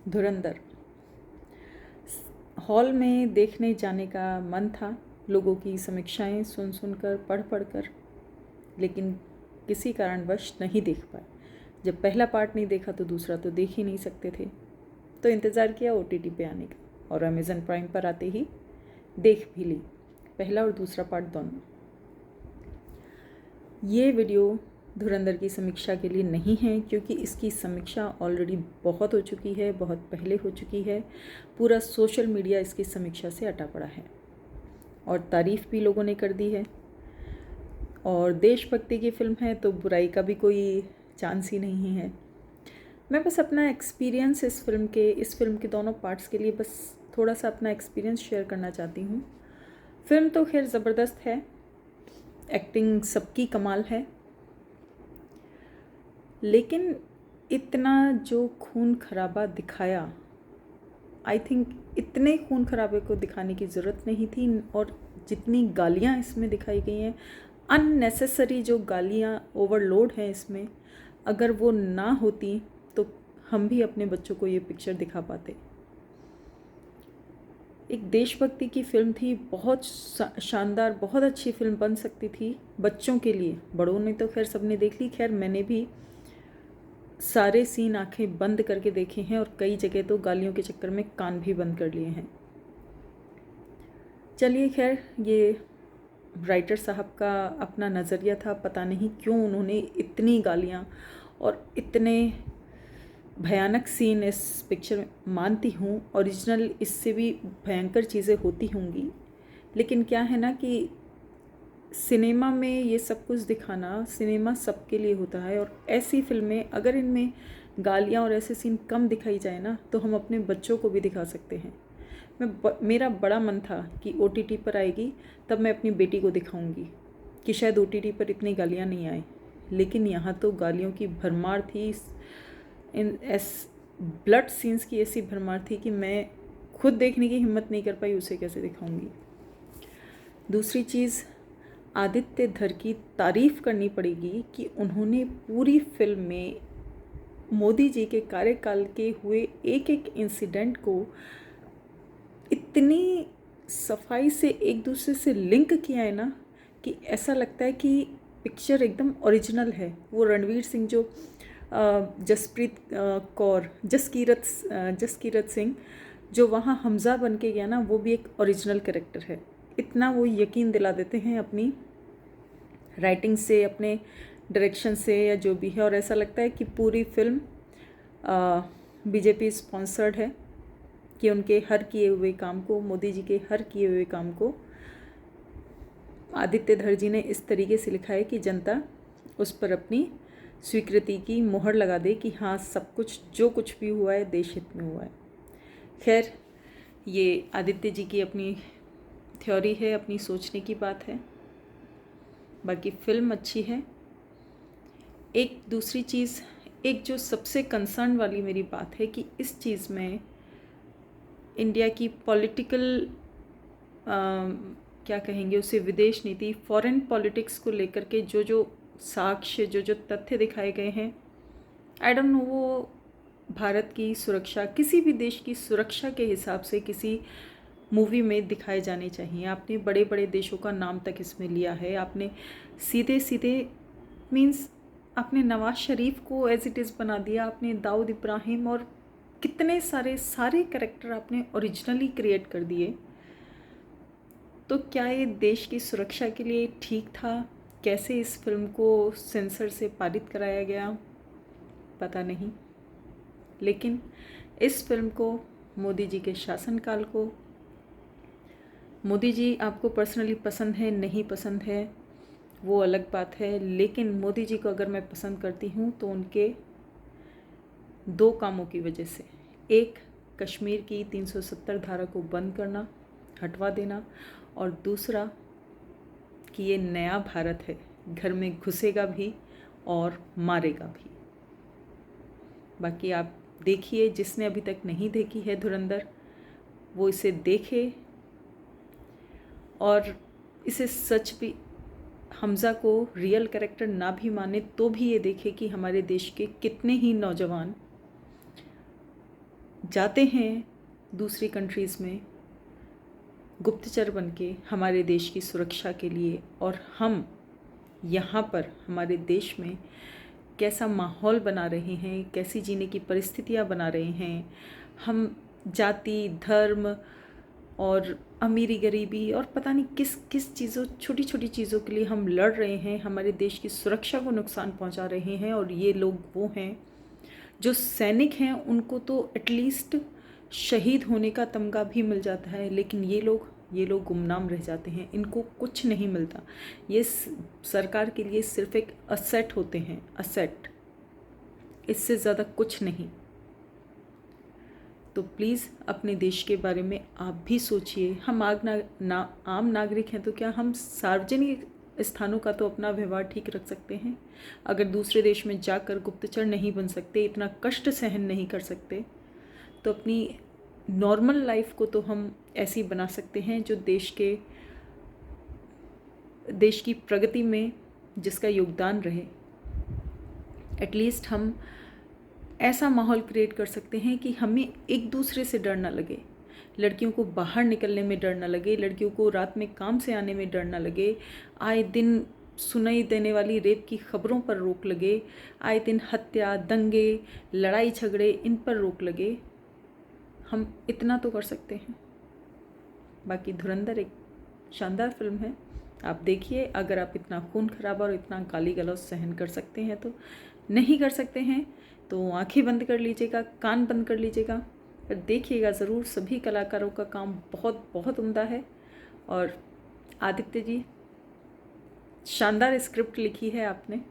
धुरंधर hall में देखने जाने का मन था, लोगों की समीक्षाएं सुन सुनकर पढ़ कर, लेकिन किसी कारणवश नहीं देख पाए। जब पहला पार्ट नहीं देखा तो दूसरा तो देख ही नहीं सकते थे, तो इंतज़ार किया OTT पे आने का और अमेज़न प्राइम पर आते ही देख भी ली, पहला और दूसरा पार्ट दोनों। ये वीडियो धुरंधर की समीक्षा के लिए नहीं है, क्योंकि इसकी समीक्षा ऑलरेडी बहुत हो चुकी है, बहुत पहले हो चुकी है। पूरा सोशल मीडिया इसकी समीक्षा से अटा पड़ा है और तारीफ़ भी लोगों ने कर दी है। और देशभक्ति की फ़िल्म है तो बुराई का भी कोई चांस ही नहीं है। मैं बस अपना एक्सपीरियंस इस फिल्म के दोनों पार्ट्स के लिए बस थोड़ा सा अपना एक्सपीरियंस शेयर करना चाहती हूँ। फ़िल्म तो खैर ज़बरदस्त है, एक्टिंग सबकी कमाल है, लेकिन इतना जो खून खराबा दिखाया, आई थिंक इतने खून खराबे को दिखाने की ज़रूरत नहीं थी। और जितनी गालियाँ इसमें दिखाई गई हैं, अननेसेसरी जो गालियाँ ओवरलोड हैं इसमें, अगर वो ना होती तो हम भी अपने बच्चों को ये पिक्चर दिखा पाते। एक देशभक्ति की फ़िल्म थी, बहुत शानदार, बहुत अच्छी फ़िल्म बन सकती थी बच्चों के लिए। बड़ों ने तो खैर सबने देख ली, खैर मैंने भी सारे सीन आंखें बंद करके देखे हैं और कई जगह तो गालियों के चक्कर में कान भी बंद कर लिए हैं। चलिए खैर, ये राइटर साहब का अपना नज़रिया था, पता नहीं क्यों उन्होंने इतनी गालियाँ और इतने भयानक सीन इस पिक्चर में। मानती हूँ ओरिजिनल इससे भी भयंकर चीज़ें होती होंगी, लेकिन क्या है ना कि सिनेमा में ये सब कुछ दिखाना, सिनेमा सबके लिए होता है। और ऐसी फिल्में अगर इनमें गालियाँ और ऐसे सीन कम दिखाई जाए ना, तो हम अपने बच्चों को भी दिखा सकते हैं। मेरा बड़ा मन था कि OTT पर आएगी तब मैं अपनी बेटी को दिखाऊंगी कि शायद OTT पर इतनी गालियाँ नहीं आए, लेकिन यहाँ तो गालियों की भरमार थी, ब्लड सीन्स की ऐसी भरमार थी कि मैं खुद देखने की हिम्मत नहीं कर पाई, उसे कैसे दिखाऊंगी। दूसरी चीज़, आदित्य धर की तारीफ़ करनी पड़ेगी कि उन्होंने पूरी फिल्म में मोदी जी के कार्यकाल के हुए एक एक इंसिडेंट को इतनी सफाई से एक दूसरे से लिंक किया है ना, कि ऐसा लगता है कि पिक्चर एकदम ओरिजिनल है। वो रणवीर सिंह जो जसप्रीत कौर जसकीरत सिंह जो वहाँ हमज़ा बन के गया ना, वो भी एक ओरिजिनल कैरेक्टर है। इतना वो यकीन दिला देते हैं अपनी राइटिंग से, अपने डायरेक्शन से, या जो भी है। और ऐसा लगता है कि पूरी फिल्म BJP स्पॉन्सर्ड है, कि उनके हर किए हुए काम को, मोदी जी के हर किए हुए काम को आदित्य धर जी ने इस तरीके से लिखा है कि जनता उस पर अपनी स्वीकृति की मोहर लगा दे कि हाँ, सब कुछ जो कुछ भी हुआ है देश हित में हुआ है। खैर, ये आदित्य जी की अपनी थ्योरी है, अपनी सोचने की बात है। बाकी फ़िल्म अच्छी है। एक दूसरी चीज़, एक जो सबसे कंसर्न वाली मेरी बात है कि इस चीज़ में इंडिया की पॉलिटिकल क्या कहेंगे उसे, विदेश नीति, फॉरेन पॉलिटिक्स को लेकर के जो साक्ष्य, जो तथ्य दिखाए गए हैं, आई डोंट नो, वो भारत की सुरक्षा, किसी भी देश की सुरक्षा के हिसाब से किसी मूवी में दिखाए जाने चाहिए। आपने बड़े बड़े देशों का नाम तक इसमें लिया है, आपने सीधे सीधे मीन्स आपने नवाज शरीफ को एज इट इज़ बना दिया, आपने दाऊद इब्राहिम और कितने सारे कैरेक्टर आपने ओरिजिनली क्रिएट कर दिए। तो क्या ये देश की सुरक्षा के लिए ठीक था? कैसे इस फिल्म को सेंसर से पारित कराया गया, पता नहीं। लेकिन इस फिल्म को, मोदी जी के शासनकाल को, मोदी जी आपको पर्सनली पसंद है नहीं पसंद है वो अलग बात है, लेकिन मोदी जी को अगर मैं पसंद करती हूँ तो उनके दो कामों की वजह से। एक, कश्मीर की 370 धारा को बंद करना, हटवा देना, और दूसरा कि ये नया भारत है, घर में घुसेगा भी और मारेगा भी। बाकी आप देखिए, जिसने अभी तक नहीं देखी है धुरंधर, वो इसे देखे और इसे सच भी, हमज़ा को रियल कैरेक्टर ना भी माने तो भी ये देखे कि हमारे देश के कितने ही नौजवान जाते हैं दूसरी कंट्रीज़ में गुप्तचर बन के हमारे देश की सुरक्षा के लिए, और हम यहाँ पर हमारे देश में कैसा माहौल बना रहे हैं, कैसी जीने की परिस्थितियाँ बना रहे हैं। हम जाति, धर्म और अमीरी गरीबी और पता नहीं किस किस चीज़ों, छोटी छोटी चीज़ों के लिए हम लड़ रहे हैं, हमारे देश की सुरक्षा को नुकसान पहुंचा रहे हैं। और ये लोग वो हैं जो सैनिक हैं, उनको तो एटलीस्ट शहीद होने का तमगा भी मिल जाता है, लेकिन ये लोग गुमनाम रह जाते हैं, इनको कुछ नहीं मिलता। ये सरकार के लिए सिर्फ एक असेट होते हैं, असेट, इससे ज़्यादा कुछ नहीं। तो प्लीज़ अपने देश के बारे में आप भी सोचिए। हम आम नागरिक हैं, तो क्या हम सार्वजनिक स्थानों का तो अपना व्यवहार ठीक रख सकते हैं? अगर दूसरे देश में जाकर गुप्तचर नहीं बन सकते, इतना कष्ट सहन नहीं कर सकते, तो अपनी नॉर्मल लाइफ को तो हम ऐसी बना सकते हैं जो देश की प्रगति में जिसका योगदान रहे। एटलीस्ट हम ऐसा माहौल क्रिएट कर सकते हैं कि हमें एक दूसरे से डर ना लगे, लड़कियों को बाहर निकलने में डर ना लगे, लड़कियों को रात में काम से आने में डर ना लगे, आए दिन सुनाई देने वाली रेप की खबरों पर रोक लगे, आए दिन हत्या, दंगे, लड़ाई झगड़े, इन पर रोक लगे। हम इतना तो कर सकते हैं। बाकी धुरंधर एक शानदार फिल्म है, आप देखिए। अगर आप इतना खून खराबा और इतना गाली गलौज सहन कर सकते हैं, तो नहीं कर सकते हैं तो आंखें बंद कर लीजिएगा, कान बंद कर लीजिएगा, पर देखिएगा ज़रूर। सभी कलाकारों का काम बहुत बहुत उम्दा है, और आदित्य जी शानदार स्क्रिप्ट लिखी है आपने।